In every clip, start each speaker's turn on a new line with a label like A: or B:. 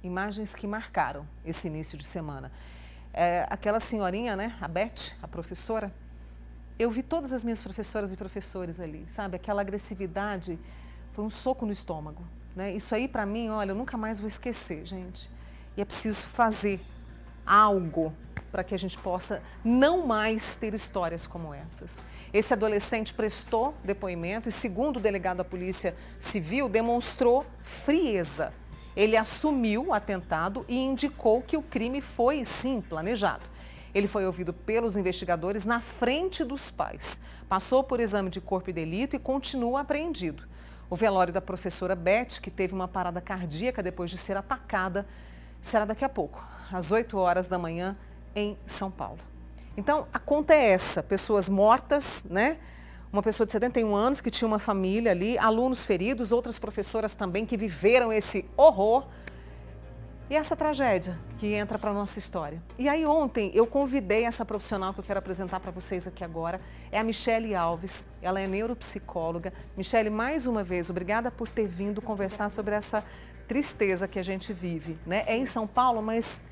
A: imagens que marcaram esse início de semana. Aquela senhorinha, né, a Beth, a professora, eu vi todas as minhas professoras e professores ali, sabe? Aquela agressividade foi um soco no estômago, né? Isso aí para mim, olha, eu nunca mais vou esquecer, gente. E é preciso fazer algo para que a gente possa não mais ter histórias como essas. Esse adolescente prestou depoimento e, segundo o delegado da Polícia Civil, demonstrou frieza. Ele assumiu o atentado e indicou que o crime foi, sim, planejado. Ele foi ouvido pelos investigadores na frente dos pais. Passou por exame de corpo e delito e continua apreendido. O velório da professora Beth, que teve uma parada cardíaca depois de ser atacada, será daqui a pouco, às 8 horas da manhã, em São Paulo. Então, a conta é essa, pessoas mortas, né? Uma pessoa de 71 anos que tinha uma família ali, alunos feridos, outras professoras também que viveram esse horror e essa tragédia que entra para a nossa história. E aí ontem eu convidei essa profissional que eu quero apresentar para vocês aqui agora, é a Michele Alves, ela é neuropsicóloga. Michele, mais uma vez, obrigada por ter vindo conversar sobre essa tristeza que a gente vive, né? É em São Paulo, mas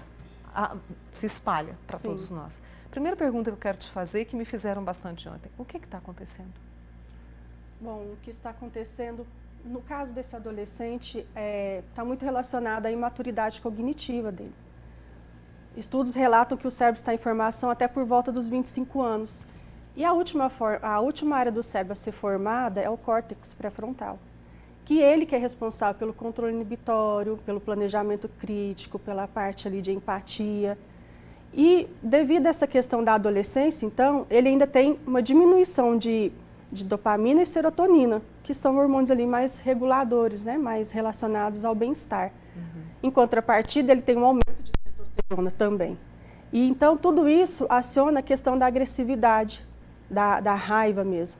A: se espalha para todos nós. Primeira pergunta que eu quero te fazer, que me fizeram bastante ontem, o que está acontecendo?
B: Bom, o que está acontecendo, no caso desse adolescente, está muito relacionado à imaturidade cognitiva dele. Estudos relatam que o cérebro está em formação até por volta dos 25 anos. E a última área do cérebro a ser formada é o córtex pré-frontal, que ele que é responsável pelo controle inibitório, pelo planejamento crítico, pela parte ali de empatia. E devido a essa questão da adolescência, então, ele ainda tem uma diminuição de dopamina e serotonina, que são hormônios ali mais reguladores, né, mais relacionados ao bem-estar. Em contrapartida, ele tem um aumento de testosterona também. E então tudo isso aciona a questão da agressividade, da raiva mesmo.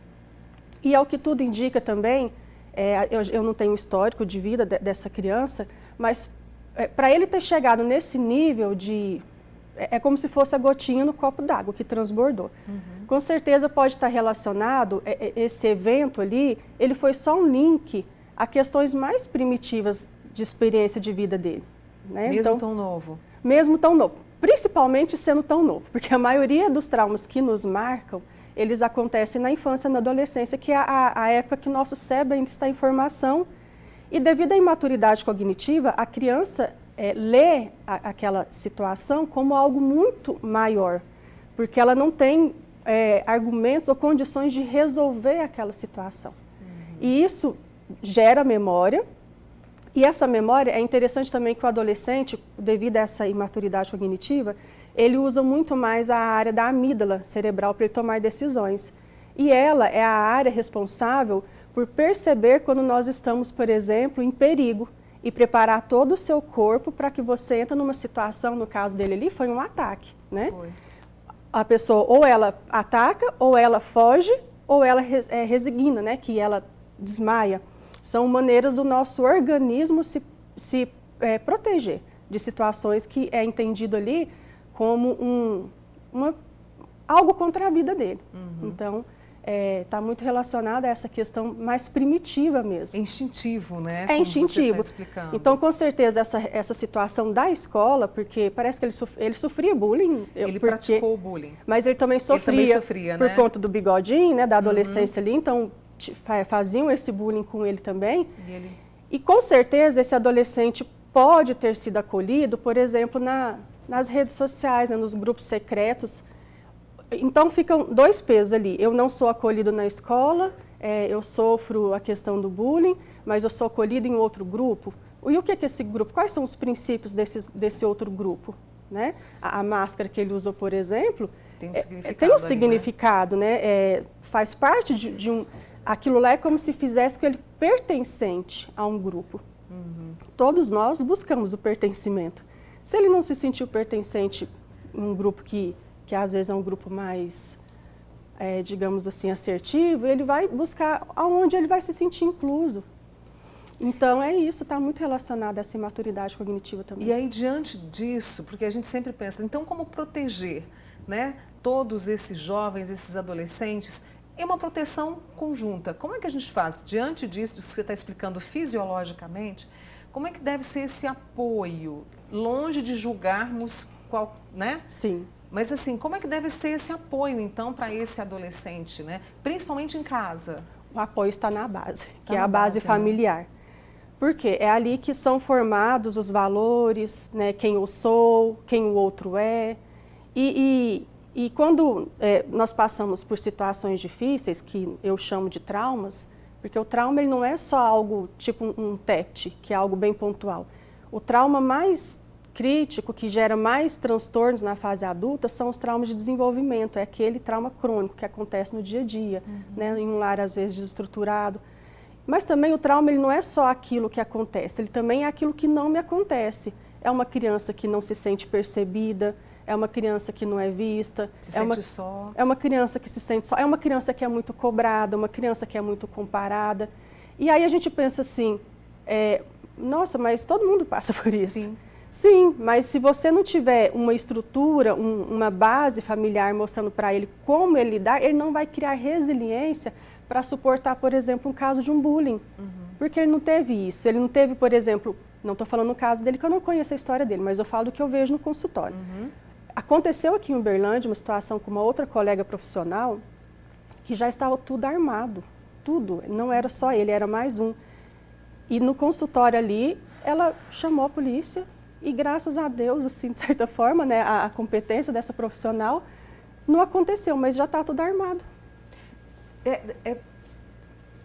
B: E ao que tudo indica também, eu não tenho histórico de vida dessa criança, mas para ele ter chegado nesse nível de... É como se fosse a gotinha no copo d'água que transbordou. Com certeza pode estar relacionado, esse evento ali, ele foi só um link a questões mais primitivas de experiência de vida dele. Né?
A: Mesmo
B: então,
A: tão novo?
B: Mesmo tão novo, principalmente sendo tão novo, porque a maioria dos traumas que nos marcam, eles acontecem na infância e na adolescência, que é a época que o nosso cérebro ainda está em formação. E devido à imaturidade cognitiva, a criança lê aquela situação como algo muito maior, porque ela não tem argumentos ou condições de resolver aquela situação. E isso gera memória, e essa memória é interessante também que o adolescente, devido a essa imaturidade cognitiva, ele usa muito mais a área da amígdala cerebral para ele tomar decisões. E ela é a área responsável por perceber quando nós estamos, por exemplo, em perigo e preparar todo o seu corpo para que você entre numa situação, no caso dele ali, foi um ataque, né?
A: Foi.
B: A pessoa ou ela ataca, ou ela foge, ou ela resigna, né? Que ela desmaia. São maneiras do nosso organismo se proteger de situações que é entendido ali como algo contra a vida dele. Então, está muito relacionada a essa questão mais primitiva mesmo.
A: É instintivo, né?
B: É instintivo.
A: Você tá explicando.
B: Então, com certeza, essa situação da escola, porque parece que ele sofria bullying.
A: Ele praticou o bullying.
B: Mas ele também sofria, por conta do bigodinho, né, da adolescência ali, então faziam esse bullying com ele também. E com certeza esse adolescente pode ter sido acolhido, por exemplo, nas redes sociais, né, nos grupos secretos. Então ficam dois pesos ali, eu não sou acolhido na escola, eu sofro a questão do bullying, mas eu sou acolhido em outro grupo. E o que é esse grupo? Quais são os princípios desse outro grupo? Né? A máscara que ele usou, por exemplo, tem um significado, né? Faz parte de um... Aquilo lá é como se fizesse com ele pertencente a um grupo. Todos nós buscamos o pertencimento. Se ele não se sentiu pertencente em um grupo que às vezes é um grupo mais, digamos assim, assertivo, ele vai buscar aonde ele vai se sentir incluso. Então, é isso, está muito relacionado a essa imaturidade cognitiva também.
A: E aí, diante disso, porque a gente sempre pensa, então como proteger, né, todos esses jovens, esses adolescentes? É uma proteção conjunta. Como é que a gente faz? Diante disso que você está explicando fisiologicamente, como é que deve ser esse apoio? Longe de julgarmos qual, né?
B: Sim.
A: Mas assim, como é que deve ser esse apoio, então, para esse adolescente, né? Principalmente em casa.
B: O apoio está na base, que é a base familiar. Né? Porque é ali que são formados os valores, né? Quem eu sou, quem o outro é. E quando nós passamos por situações difíceis, que eu chamo de traumas, porque o trauma ele não é só algo tipo um TET, que é algo bem pontual. O trauma mais crítico, que gera mais transtornos na fase adulta, são os traumas de desenvolvimento. É aquele trauma crônico que acontece no dia a dia, né, em um lar às vezes desestruturado. Mas também o trauma ele não é só aquilo que acontece, ele também é aquilo que não me acontece. É uma criança que não se sente percebida, é uma criança que não é vista, é uma criança que se sente só, é uma criança que é muito cobrada, uma criança que é muito comparada. E aí a gente pensa assim, nossa, mas todo mundo passa por isso.
A: Sim.
B: Sim, mas se você não tiver uma estrutura, uma base familiar mostrando para ele como ele lidar, ele não vai criar resiliência para suportar, por exemplo, um caso de um bullying. Porque ele não teve isso. Ele não teve, por exemplo, não estou falando no caso dele, que eu não conheço a história dele, mas eu falo do que eu vejo no consultório. Aconteceu aqui em Uberlândia uma situação com uma outra colega profissional que já estava tudo armado, tudo. Não era só ele, era mais um. E no consultório ali, ela chamou a polícia e graças a Deus, assim, de certa forma, né, a competência dessa profissional não aconteceu, mas já está tudo armado.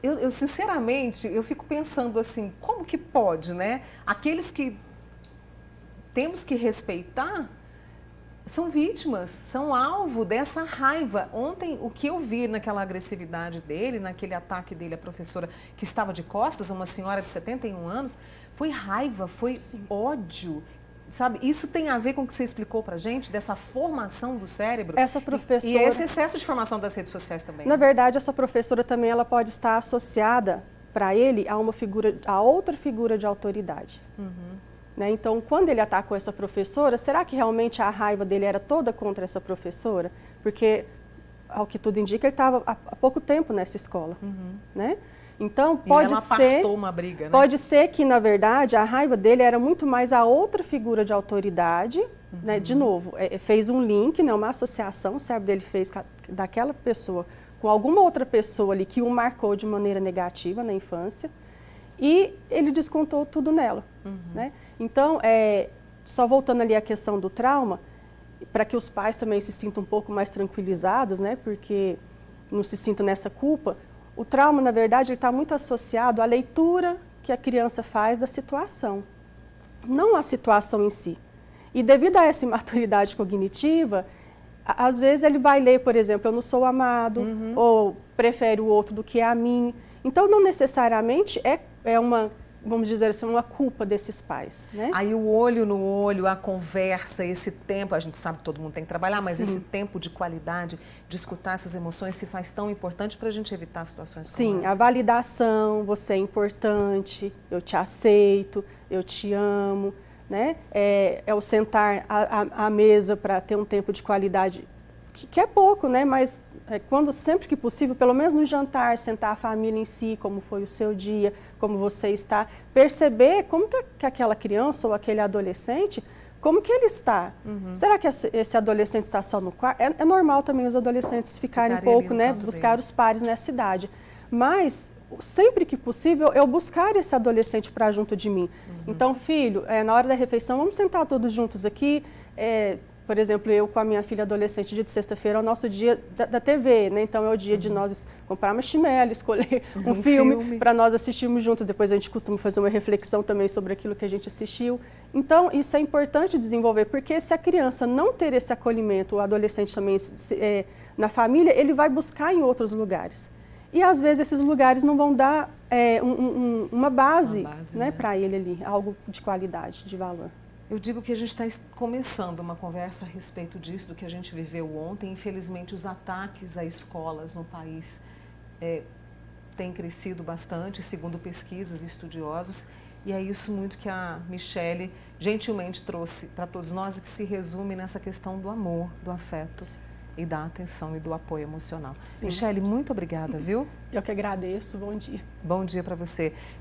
A: Eu sinceramente, eu fico pensando assim, como que pode, né? Aqueles que temos que respeitar são vítimas, são alvo dessa raiva. Ontem, o que eu vi naquela agressividade dele, naquele ataque dele à professora que estava de costas, uma senhora de 71 anos, foi raiva, foi ódio. Sabe, isso tem a ver com o que você explicou pra gente, dessa formação do cérebro.
B: Essa professora...
A: E esse excesso de formação das redes sociais também.
B: Na verdade, essa professora também ela pode estar associada para ele a outra figura de autoridade. Né? Então, quando ele atacou essa professora, será que realmente a raiva dele era toda contra essa professora? Porque, ao que tudo indica, ele estava há pouco tempo nessa escola. Né? Então, pode ser,
A: uma briga, né?
B: Pode ser que, na verdade, a raiva dele era muito mais a outra figura de autoridade. Né? De novo, fez um link, né? Uma associação, o cérebro dele fez daquela pessoa com alguma outra pessoa ali que o marcou de maneira negativa na infância. E ele descontou tudo nela. Né? Então, só voltando ali à questão do trauma, para que os pais também se sintam um pouco mais tranquilizados, né? Porque não se sintam nessa culpa, o trauma, na verdade, ele está muito associado à leitura que a criança faz da situação, não à situação em si. E devido a essa imaturidade cognitiva, às vezes ele vai ler, por exemplo, eu não sou amado, ou prefere o outro do que a mim. Então, não necessariamente é uma, vamos dizer assim, uma culpa desses pais, né?
A: Aí o olho no olho, a conversa, esse tempo, a gente sabe que todo mundo tem que trabalhar, mas
B: Sim.
A: esse tempo de qualidade, de escutar essas emoções, se faz tão importante para a gente evitar situações como
B: Sim,
A: essa.
B: a validação, você é importante, eu te aceito, eu te amo, né? É o sentar à mesa para ter um tempo de qualidade, que é pouco, né? Mas quando sempre que possível, pelo menos no jantar, sentar a família em si, como foi o seu dia, como você está, perceber como que aquela criança ou aquele adolescente, como que ele está. Será que esse adolescente está só no quarto? É normal também os adolescentes ficarem um pouco, né, buscar os pares nessa idade. Mas, sempre que possível, eu buscar esse adolescente para junto de mim. Então, filho, na hora da refeição, vamos sentar todos juntos aqui. Por exemplo, eu com a minha filha adolescente, dia de sexta-feira, é o nosso dia da TV, né? Então é o dia de nós comprar marshmallow, escolher um filme para nós assistirmos juntos. Depois a gente costuma fazer uma reflexão também sobre aquilo que a gente assistiu. Então isso é importante desenvolver, porque se a criança não ter esse acolhimento, o adolescente também na família, ele vai buscar em outros lugares. E às vezes esses lugares não vão dar uma base, né, para ele ali, algo de qualidade, de valor.
A: Eu digo que a gente está começando uma conversa a respeito disso, do que a gente viveu ontem. Infelizmente, os ataques a escolas no país têm crescido bastante, segundo pesquisas e estudiosos. E é isso muito que a Michele gentilmente trouxe para todos nós, e que se resume nessa questão do amor, do afeto e da atenção e do apoio emocional. Sim. Michele, muito obrigada, viu?
B: Eu que agradeço. Bom dia.
A: Bom dia para você.